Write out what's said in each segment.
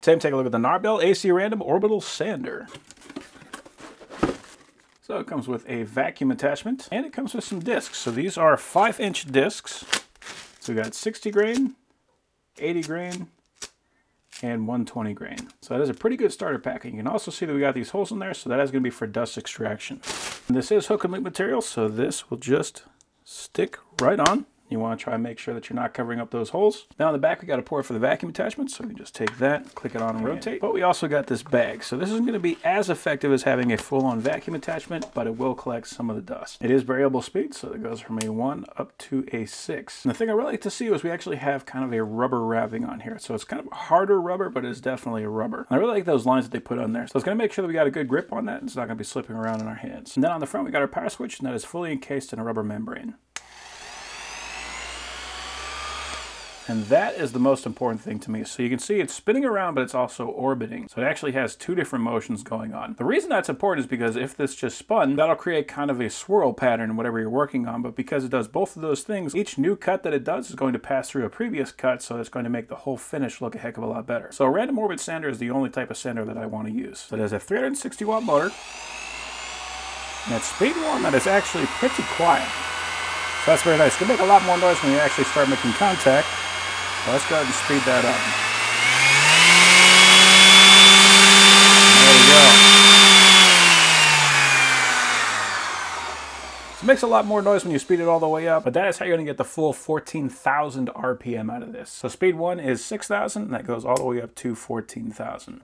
Same, take a look at the NARBELL AC Random Orbital Sander. So it comes with a vacuum attachment, and it comes with some discs. So these are 5-inch discs. So we got 60 grain, 80 grain, and 120 grain. So that is a pretty good starter pack. And you can also see that we got these holes in there, so that is going to be for dust extraction. And this is hook and loop material, so this will just stick right on. You want to try and make sure that you're not covering up those holes. Now on the back, we got a port for the vacuum attachment, so we can just take that, click it on and rotate. But we also got this bag. So this isn't going to be as effective as having a full-on vacuum attachment, but it will collect some of the dust. It is variable speed, so it goes from a 1 up to a 6. And the thing I really like to see is we actually have kind of a rubber wrapping on here. So it's kind of a harder rubber, but it's definitely a rubber. And I really like those lines that they put on there. So it's going to make sure that we got a good grip on that, and it's not going to be slipping around in our hands. And then on the front, we got our power switch, and that is fully encased in a rubber membrane. And that is the most important thing to me. So you can see it's spinning around, but it's also orbiting. So it actually has 2 different motions going on. The reason that's important is because if this just spun, that'll create kind of a swirl pattern in whatever you're working on. But because it does both of those things, each new cut that it does is going to pass through a previous cut, so it's going to make the whole finish look a heck of a lot better. So a random orbit sander is the only type of sander that I want to use. So it has a 360 watt motor. And at speed 1, that is actually pretty quiet. So that's very nice. It's going to make a lot more noise when you actually start making contact. Let's go ahead and speed that up. There we go. So it makes a lot more noise when you speed it all the way up, but that is how you're going to get the full 14,000 RPM out of this. So speed 1 is 6,000, and that goes all the way up to 14,000.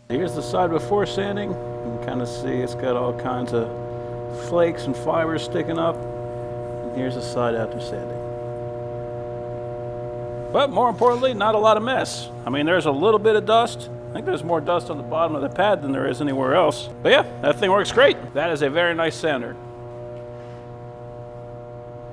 Here's the side before sanding. You can kind of see it's got all kinds of flakes and fibers sticking up. And here's the side after sanding. But more importantly, not a lot of mess. I mean, there's a little bit of dust. I think there's more dust on the bottom of the pad than there is anywhere else. But yeah, that thing works great. That is a very nice sander.